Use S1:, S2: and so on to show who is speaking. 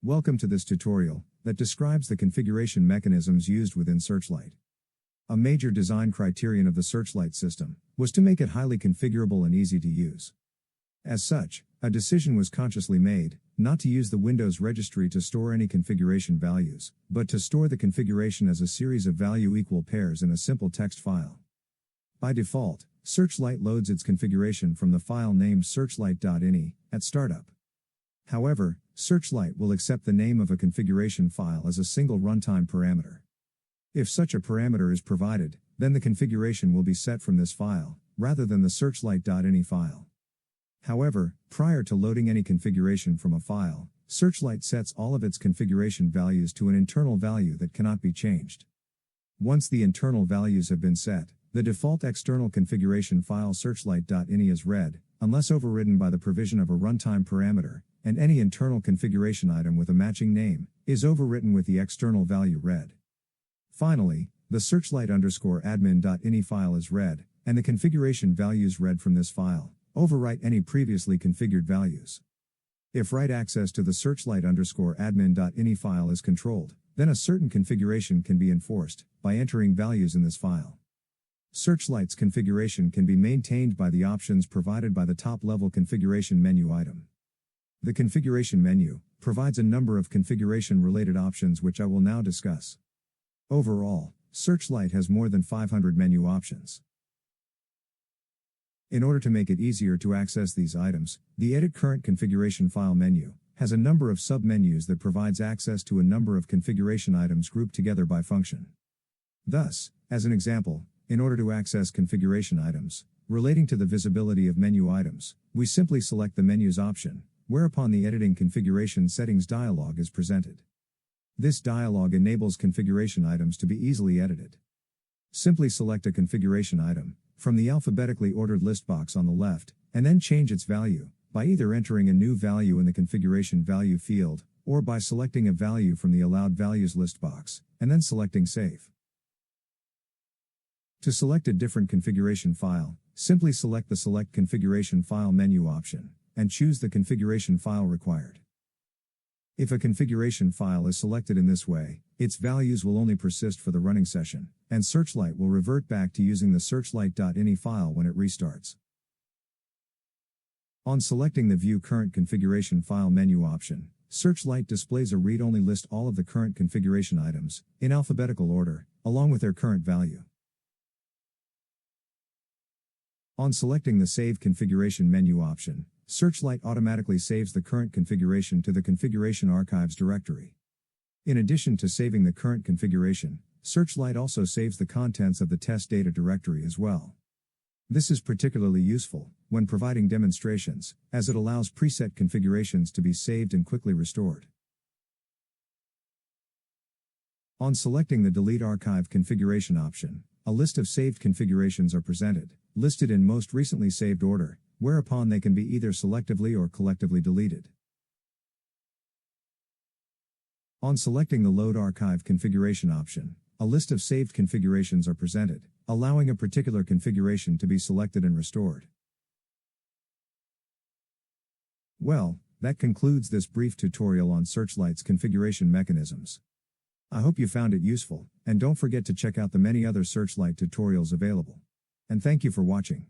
S1: Welcome to this tutorial that describes the configuration mechanisms used within Searchlight. A major design criterion of the Searchlight system was to make it highly configurable and easy to use. As such, a decision was consciously made not to use the Windows registry to store any configuration values, but to store the configuration as a series of value equal pairs in a simple text file. By default, Searchlight loads its configuration from the file named searchlight.ini at startup. However, Searchlight will accept the name of a configuration file as a single runtime parameter. If such a parameter is provided, then the configuration will be set from this file, rather than the searchlight.ini file. However, prior to loading any configuration from a file, Searchlight sets all of its configuration values to an internal value that cannot be changed. Once the internal values have been set, the default external configuration file searchlight.ini is read, unless overridden by the provision of a runtime parameter, and any internal configuration item with a matching name is overwritten with the external value read. Finally, the searchlight_admin.ini file is read, and the configuration values read from this file overwrite any previously configured values. If write access to the searchlight_admin.ini file is controlled, then a certain configuration can be enforced by entering values in this file. Searchlight's configuration can be maintained by the options provided by the top-level configuration menu item. The configuration menu provides a number of configuration-related options which I will now discuss. Overall, Searchlight has more than 500 menu options. In order to make it easier to access these items, the Edit Current Configuration File menu has a number of submenus that provides access to a number of configuration items grouped together by function. Thus, as an example, in order to access configuration items relating to the visibility of menu items, we simply select the Menus option, whereupon the Editing Configuration Settings dialog is presented. This dialog enables configuration items to be easily edited. Simply select a configuration item from the alphabetically ordered list box on the left, and then change its value by either entering a new value in the configuration value field, or by selecting a value from the allowed values list box, and then selecting Save. To select a different configuration file, simply select the Select Configuration File menu option, and choose the configuration file required. If a configuration file is selected in this way, its values will only persist for the running session, and Searchlight will revert back to using the searchlight.ini file when it restarts. On selecting the View Current Configuration File menu option, Searchlight displays a read-only list all of the current configuration items, in alphabetical order, along with their current value. On selecting the Save Configuration menu option, Searchlight automatically saves the current configuration to the Configuration Archives directory. In addition to saving the current configuration, Searchlight also saves the contents of the test data directory as well. This is particularly useful when providing demonstrations, as it allows preset configurations to be saved and quickly restored. On selecting the Delete Archive Configuration option, a list of saved configurations are presented, listed in most recently saved order, whereupon they can be either selectively or collectively deleted. On selecting the Load Archive Configuration option, a list of saved configurations are presented, allowing a particular configuration to be selected and restored. Well, that concludes this brief tutorial on Searchlight's configuration mechanisms. I hope you found it useful, and don't forget to check out the many other Searchlight tutorials available. And thank you for watching.